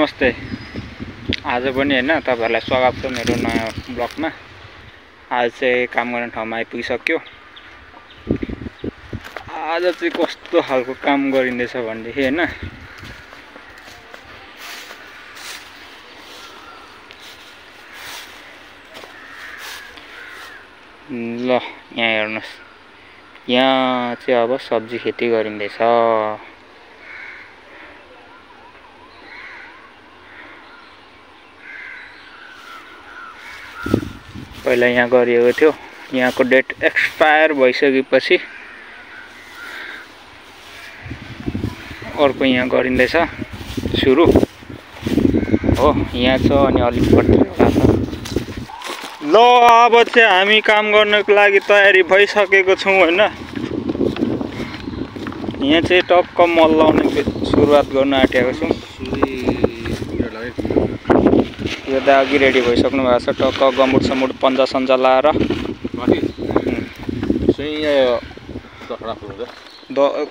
नमस्ते। आज पनि हैन तपाईहरुलाई स्वागत छ मेरो नयाँ ब्लगमा। आज चाहिँ काम गर्ने ठाउँमा आइपुगिसक्यो। आज चाहिँ कस्तो खालको काम गरिँदैछ भन्देखि हैन ल यहाँ हेर्नुस्। यहाँ चाहिँ अब सब्जी खेती गरिँदैछ। पहिला यहाँ गरिएको थियो, यहाँको डेट एक्सपायर भइसकेपछि अर्को यहाँ गरिँदैछ सुरु हो। यहाँ छ अनि अलिक पट्टिबाट छ। ल अब चाहिँ हामी काम गर्नको लागि तयारी भइसकेको छौं हैन। यहाँ चाहिँ टक्क मल लाउने सुरुवात गर्न आँटेको छौं। यो त अघि रेडी भइसक्नु भएको छ। टक्क गमुट समुट पन्जा सन्जा लाएर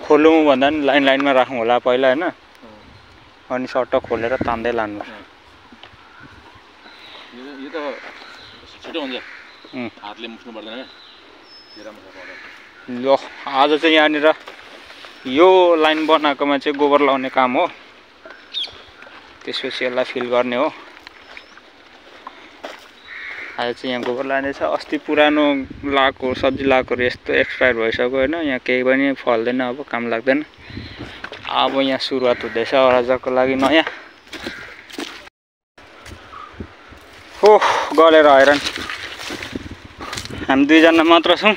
खोलौँ भन्दा नि लाइन लाइनमा राखौँ होला पहिला हैन, अनि सट्ट खोलेर तान्दै लानु। यो त छिटो हुन्छ, हातले मुस्नु पर्दैन के। ल आज चाहिँ यहाँनिर यो लाइन बनाएकोमा चाहिँ गोबर लाउने काम हो। त्यसपछि यसलाई फिल गर्ने हो। आज चाहिँ यहाँ गोबर लानेछ। अस्ति पुरानो लाएको सब्जी लाएको यस्तो एक्सपायर भइसक्यो हैन। यहाँ केही पनि फल्दैन, अब काम लाग्दैन। अब यहाँ सुरुवात हुँदैछ आजको लागि नयाँ। हो गलेर हैरान। हामी दुईजना मात्र छौं।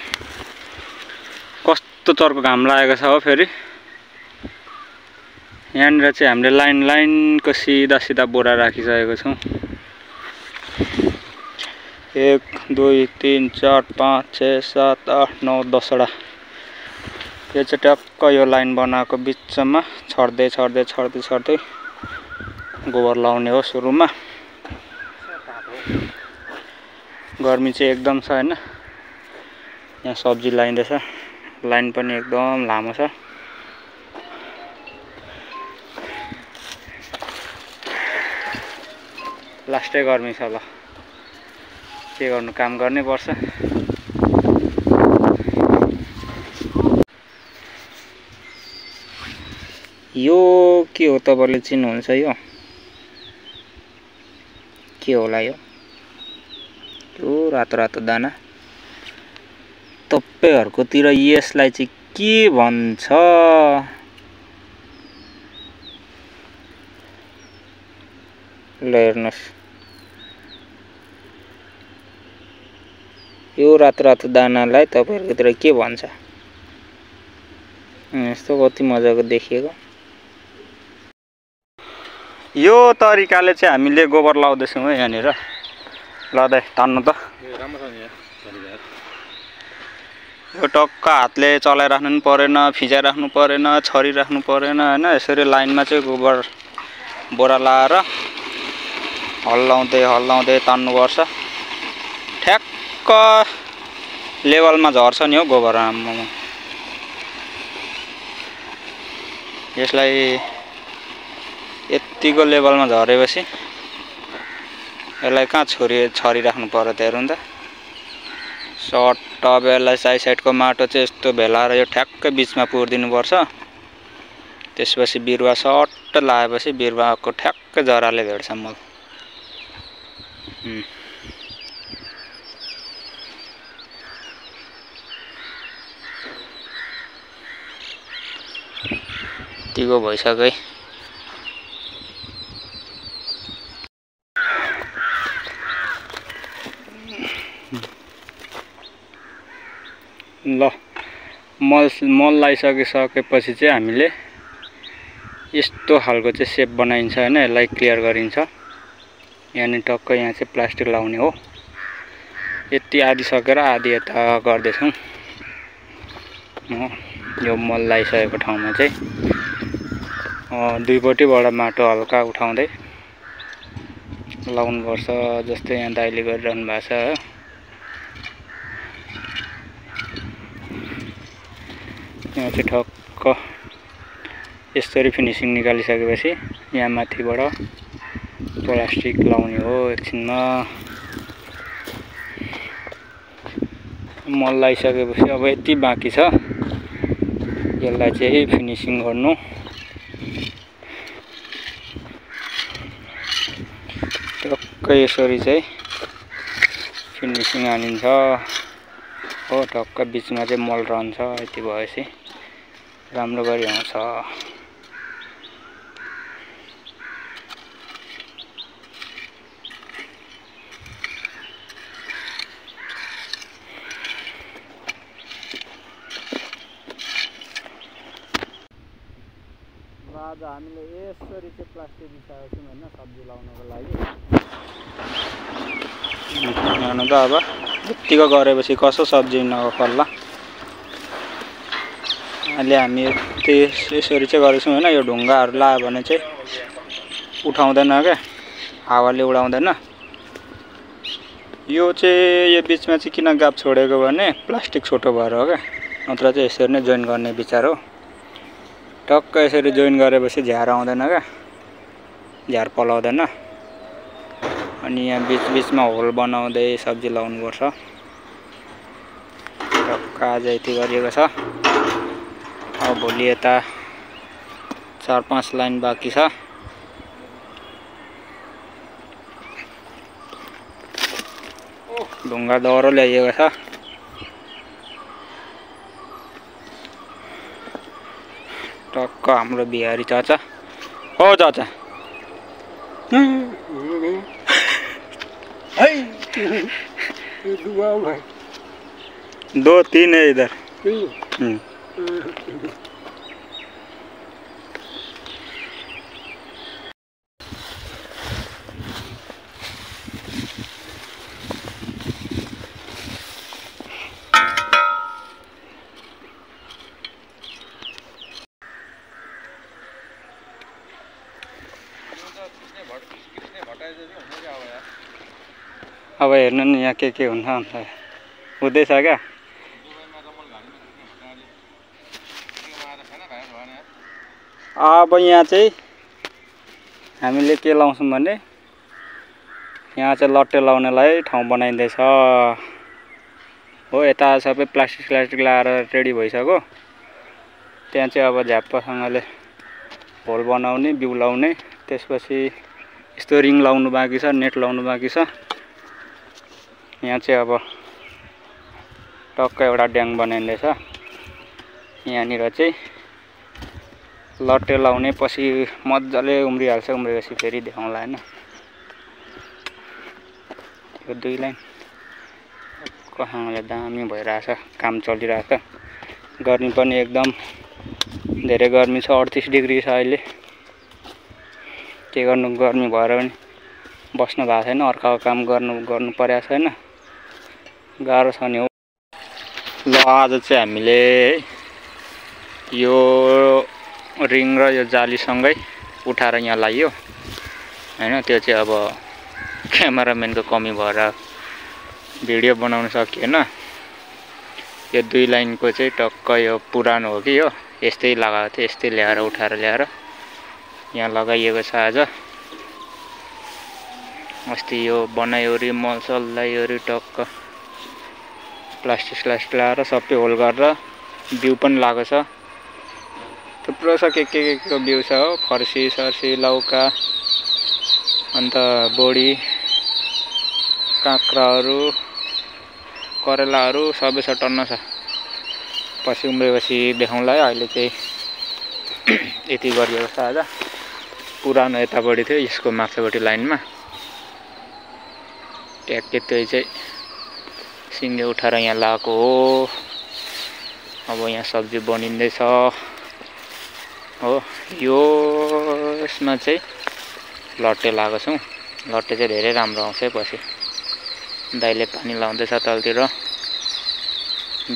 कस्तो चर्को घाम लागेको छ हो। फेरि यहाँनिर चाहिँ हामीले लाइन लाइनको सिधा सिधा बोरा राखिसकेको छौं। 1 2 3 4 5 6 7 8 9 10 वटा। यो चाहिँ टक्क यो लाइन बनाएको बिचमा छर्दै छर्दै छर्दै छर्दै गोबर लाउने हो सुरुमा। गर्मी चाहिँ एकदम छ हैन। यहाँ सब्जी लाइँदैछ। लाइन पनि एकदम लामो छ। लास्टै गर्मी छ। ल के गर्नु, काम गर्नै पर्छ। यो के हो तपाईले चिन्नुहुन्छ? यो के होला? यो रातो रातो दाना। तपाईहरुकोतिर यसलाई चाहिँ के भन्छ? ल हेर्नुस्, यो रातो रातो दानालाई तपाईहरुकोतिर के भन्छ? यस्तो कति मजाको देखिएको। यो तरिकाले चाहिँ हामीले गोबर लाउँदैछौं है यहाँनिर। ल दाइ तान्नु त। यो टक्क हातले चलाइराख्नु पनि परेन, फिजाइराख्नु परेन, छरिराख्नु परेन हैन। यसरी लाइनमा चाहिँ गोबर बोरा लाएर हल्लाउँदै तान्नुपर्छ। ठ्याक्क लेभलमा झर्छ नि हो गोबर। आम्मामा यसलाई यतिको लेभलमा झरेपछि यसलाई कहाँ छरिराख्नु पर्यो त। हेर्नु त, सट्ट अब यसलाई साइड साइडको माटो चाहिँ यस्तो भेलाएर यो ठ्याक्क बिचमा पुर्दिनु पर्छ। त्यसपछि बिरुवा सट्ट लाएपछि बिरुवाको ठ्याक्क जराले भेट्छ मल। यतिको भइसक्यो। ल मल लगाइसकेपछि चाहिँ हामीले यस्तो खालको चाहिँ सेप बनाइन्छ हैन। यसलाई क्लियर गरिन्छ। यहाँ टक्क यहाँ चाहिँ प्लास्टिक लाउने हो। यति आधी सकेर आधी यता गर्दैछौं। यो मल लगाइसकेको ठाउँमा चाहिँ दुईपट्टिबाट माटो हल्का उठाउँदै लाउनु पर्छ। जस्तै यहाँ दाइले गरिरहनु भएको छ हो। यहाँ चाहिँ ठक्क यसरी फिनिसिङ निकालिसकेपछि यहाँ माथिबाट प्लास्टिक लाउने हो एकछिनमा। मल लगाइसकेपछि अब यति बाँकी छ, यसलाई चाहिँ फिनिसिङ गर्नु। टक्कै यसरी चाहिँ फिनिसिङ हानिन्छ हो। टक्क बिचमा चाहिँ मल रहन्छ, यति भएपछि राम्रो गरी आउँछ। आज हामीले यसरी चाहिँ प्लास्टिक बिछाएको छौँ होइन, सब्जी लाउनको लागि। हेर्नु त अब यत्तिको गरेपछि कसो सब्जी नफल्ला। अहिले हामी यसरी चाहिँ गरेको छौँ होइन। यो ढुङ्गाहरू लायो भने चाहिँ उठाउँदैन क्या, हावाले उडाउँदैन। यो चाहिँ यो बिचमा चाहिँ किन ग्याप छोडेको भने प्लास्टिक छोटो भएर हो क्या, नत्र चाहिँ यसरी नै जोइन गर्ने विचार हो। टक्क यसरी जोइन गरेपछि झार आउँदैन क्या, झार पलाउँदैन। अनि यहाँ बिचबिचमा होल बनाउँदै सब्जी लाउनुपर्छ। टक्क आज यति गरिएको छ। अब भोलि यता 4-5 लाइन बाँकी छ। ढुङ्गा दह्रो ल्याइएको छ। टक्क हाम्रो बिहारी चाचा हो। चाचा दो तीन है इधर। अब हेर्नु नि यहाँ के हुन्छ अन्त हुँदैछ क्या। अब यहाँ चाहिँ हामीले के लाउँछौँ भने यहाँ चाहिँ लट्टे लाउनेलाई ठाउँ बनाइँदैछ हो। यता सबै प्लास्टिक लाएर रेडी भइसक्यो। त्यहाँ चाहिँ अब झ्याप्पसँगले होल बनाउने, बिउ लाउने, त्यसपछि यस्तो रिङ लाउनु बाँकी छ, नेट लाउनु बाँकी छ। यहाँ चाहिँ अब टक्क एउटा ड्याङ बनाइँदैछ। यहाँनिर चाहिँ लट्टे लाउने, पछि मजाले उम्रिहाल्छ। उम्रेपछि फेरि देखाउँला होइन। यो 2 लाइन कहाँले दामी भइरहेछ, काम चलिरहेछ। गर्मी पनि एकदम धेरै गर्मी छ, 38 डिग्री छ अहिले। के गर्नु, गर्मी भएर पनि बस्नु भएको छैन। अर्काको काम गर्नु परेको छैन, गाह्रो छ नि हो। ल आज चाहिँ हामीले यो रिङ र यो जालीसँगै उठाएर यहाँ लाइयो हैन। त्यो चाहिँ अब क्यामेराम्यानको कमी भएर भिडियो बनाउन सकिएन। यो 2 लाइनको चाहिँ टक्क यो पुरानो हो कि, यो यस्तै लगाएको थियो। यस्तै ल्याएर उठाएर ल्याएर यहाँ लगाइएको छ आज। अस्ति यो बनायोरी मलसल लायोरी टक्क प्लास्टिक लाएर सबै होल गरेर बिउ पनि लागेको छ। थुप्रो छ, के को बिउ छ हो। फर्सी सर्सी लौका, अन्त बोडी, काँक्राहरू, करेलाहरू सबै छ, टन्न छ। पछि उम्रेपछि देखाउँला। अहिले चाहिँ यति गरिएको छ आज। पुरानो यतापट्टि थियो, यसको माथिल्लोपट्टि लाइनमा ट्याक्कै त्यही चाहिँ सिङ्गे उठाएर यहाँ लगाएको हो। अब यहाँ सब्जी बनिँदैछ हो। यो यसमा चाहिँ लट्टे लगाएको छौँ। लट्टे चाहिँ धेरै राम्रो आउँछ है। पछि दाइले पानी लाउँदैछ तलतिर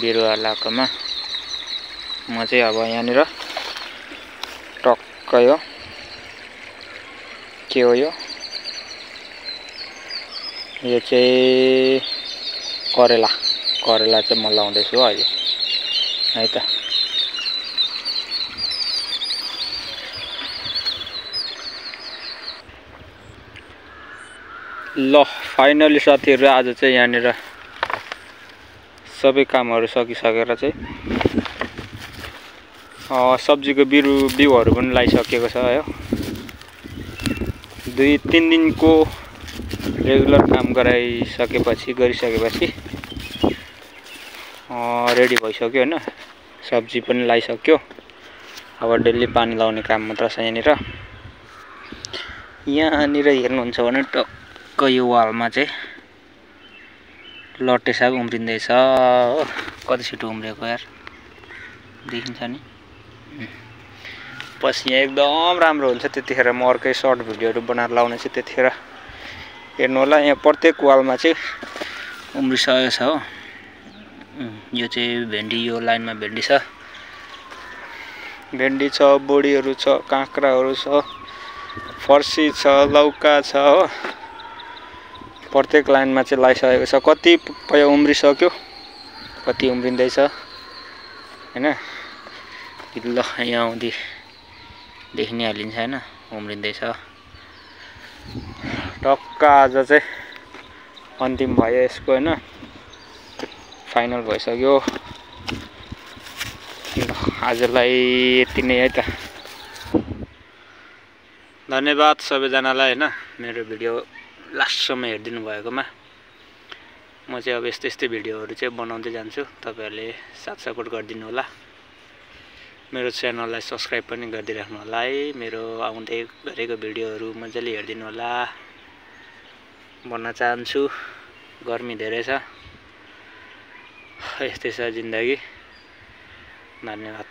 बिरुवा लगाएकोमा। म चाहिँ अब यहाँनिर टक्क यो के हो, यो चाहिँ करेला चाहिँ म लाउँदैछु अहिले है त। ल फाइनली साथीहरु आज चाहिँ यहाँनिर सबै कामहरु सकिसकेर चाहिँ सब्जीको बिउहरु पनि लगाइसकेको छ है। 2-3 दिनको रेगुलर काम गरिसकेपछि रेडी भइसक्यो हैन। सब्जी पनि लगाइसक्यो। अब डेली पानी लाउने काम मात्र छ यहाँनिर। यहाँनिर हेर्नुहुन्छ भने टक्क यो वालमा चाहिँ लट्टे साग उम्रिँदैछ हो। कति छिटो उम्रेको यार, देखिन्छ नि। पछि यहाँ एकदम राम्रो हुन्छ। त्यतिखेर म अर्कै सर्ट भिडियोहरु बनाएर लाउने छु। त्यतिखेर हेर्नु होला। यहाँ प्रत्येक वालमा चाहिँ उम्रिसकेको छ हो। यो चाहिँ भेन्डी, यो लाइनमा भेन्डी छ, बोडीहरु छ, काँक्राहरु छ, फर्सी छ, लौका छ हो। प्रत्येक लाइनमा चाहिँ लगाइसकेको छ। कति पय उम्रिसक्यो, कति उम्रिँदैछ हैन। ल यहाँ आउँदै देखिनै हालिन्छ हैन, उम्रिँदैछ। टक्क आज चाहिँ अन्तिम भयो यसको हैन, फाइनल भइसक्यो। आजलाई यति नै है त। धन्यवाद सबैजनालाई हैन, मेरो भिडियो लास्टसम्म हेरिदिनु भएकोमा। म चाहिँ अब यस्तै भिडियोहरु चाहिँ बनाउँदै जान्छु। तपाईहरुले साथ सपोर्ट गरिदिनु होला। मेरो च्यानललाई सब्स्क्राइब पनि गरिदिराख्नु होला है। मेरो आउँदै गरेको भिडियोहरु मजाले हेरिदिनु होला भन्न चाहन्छु। गर्मी धेरै छ, यस्तै छ जिन्दगी। धन्यवाद।